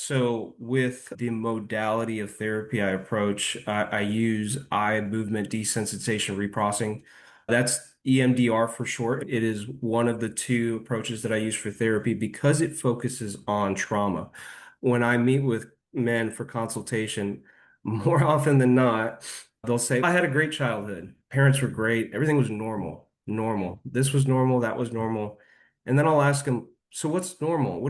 So, with the modality of therapy I approach, I use eye movement desensitization reprocessing. That's EMDR for short. It is one of the two approaches that I use for therapy because it focuses on trauma. When I meet with men for consultation, more often than not, they'll say, I had a great childhood. Parents were great. Everything was normal, normal. This was normal, that was normal. And then I'll ask them, so what's normal?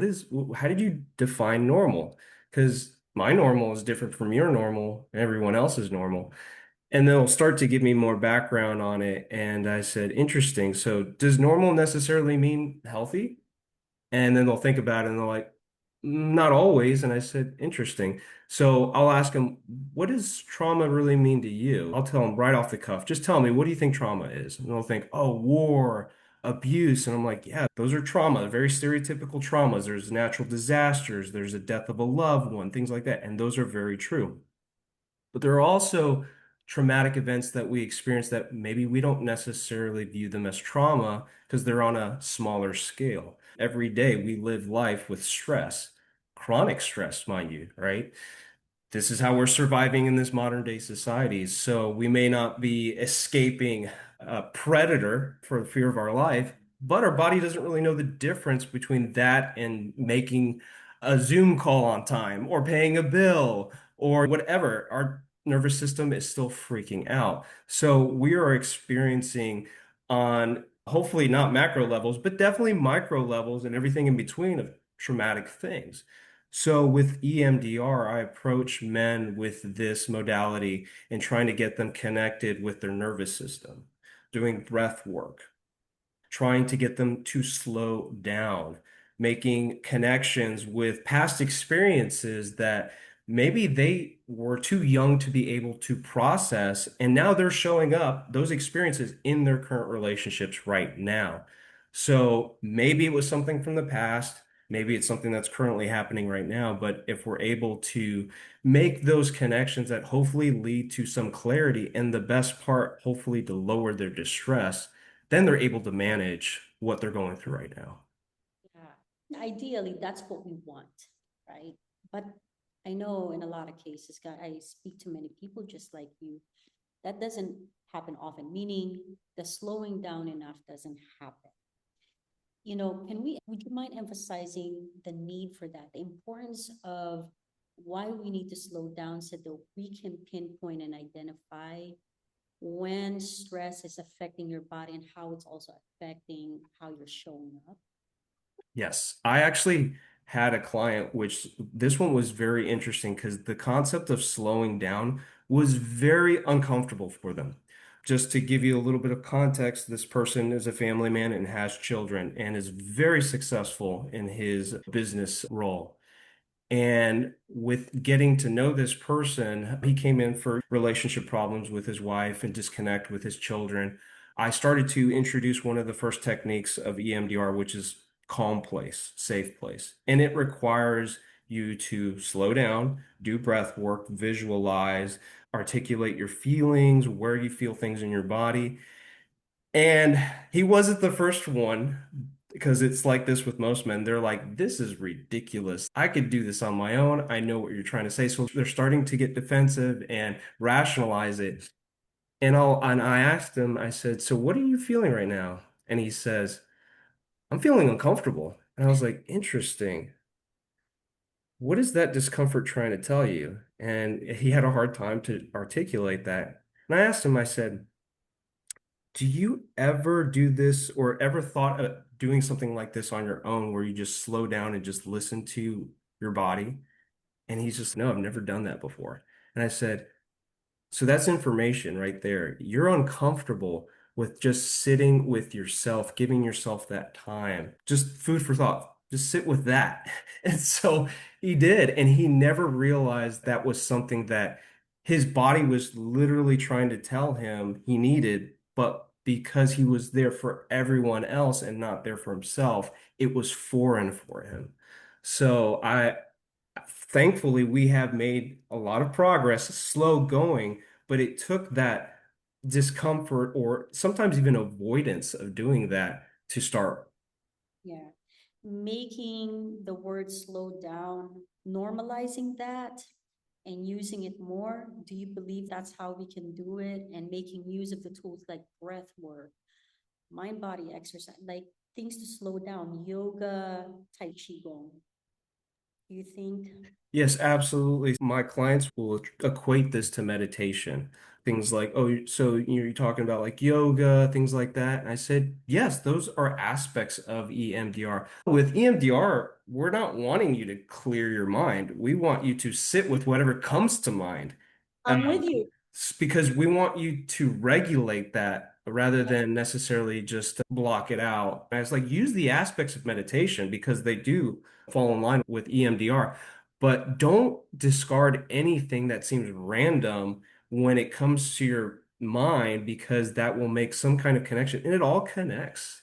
How did you define normal? Because my normal is different from your normal and everyone else's normal. And they'll start to give me more background on it. And I said, interesting. So does normal necessarily mean healthy? And then they'll think about it and they're like, not always. And I said, interesting. So I'll ask them, what does trauma really mean to you? I'll tell them right off the cuff, just tell me, what do you think trauma is? And they'll think, oh, war, abuse. And I'm like, yeah, those are trauma, very stereotypical traumas. There's natural disasters, there's a death of a loved one, things like that. And those are very true. But there are also traumatic events that we experience that maybe we don't necessarily view them as trauma because they're on a smaller scale. Every day we live life with stress, chronic stress, mind you, right? This is how we're surviving in this modern day society. So we may not be escaping a predator for the fear of our life, but our body doesn't really know the difference between that and making a Zoom call on time or paying a bill or whatever. Our nervous system is still freaking out. So we are experiencing on hopefully not macro levels, but definitely micro levels and everything in between of traumatic things. So with EMDR, I approach men with this modality and trying to get them connected with their nervous system, doing breath work, trying to get them to slow down, making connections with past experiences that maybe they were too young to be able to process, and now they're showing up, those experiences in their current relationships right now. So maybe it was something from the past. Maybe it's something that's currently happening right now, but if we're able to make those connections that hopefully lead to some clarity, and the best part, hopefully to lower their distress, then they're able to manage what they're going through right now. Yeah. Ideally, that's what we want, right? But I know in a lot of cases, God, I speak to many people just like you. That doesn't happen often, meaning the slowing down enough doesn't happen. Would you mind emphasizing the need for that, the importance of why we need to slow down so that we can pinpoint and identify when stress is affecting your body and how it's also affecting how you're showing up? Yes, I actually had a client, which this one was very interesting because the concept of slowing down was very uncomfortable for them. Just to give you a little bit of context, this person is a family man and has children and is very successful in his business role. And with getting to know this person, he came in for relationship problems with his wife and disconnect with his children. I started to introduce one of the first techniques of EMDR, which is calm place, safe place. And it requires you to slow down, do breath work, visualize, articulate your feelings, where you feel things in your body. And he wasn't the first one because it's like this with most men. They're like, this is ridiculous. I could do this on my own. I know what you're trying to say. So they're starting to get defensive and rationalize it. And I asked him, I said, so what are you feeling right now? And he says, I'm feeling uncomfortable. And I was like, interesting. What is that discomfort trying to tell you? And he had a hard time to articulate that. And I asked him, I said, do you ever do this or ever thought of doing something like this on your own where you just slow down and just listen to your body? And he's just, no, I've never done that before. And I said, so that's information right there. You're uncomfortable with just sitting with yourself, giving yourself that time. Just food for thought. Just sit with that. And so he did. And he never realized that was something that his body was literally trying to tell him he needed. But because he was there for everyone else and not there for himself, it was foreign for him. So thankfully, we have made a lot of progress, slow going, but it took that discomfort or sometimes even avoidance of doing that to start. Yeah. Making the word slow down normalizing that and using it more? Do you believe that's how we can do it, and making use of the tools like breath work, mind body exercise, like things to slow down, yoga, tai chi gong? Do you think? Yes, absolutely. My clients will equate this to meditation. Things like, oh, so you're talking about like yoga, things like that. And I said, yes, those are aspects of EMDR. With EMDR, we're not wanting you to clear your mind. We want you to sit with whatever comes to mind. I'm with you. Because we want you to regulate that rather than necessarily just block it out. And it's like use the aspects of meditation because they do fall in line with EMDR, but don't discard anything that seems random when it comes to your mind because that will make some kind of connection and it all connects.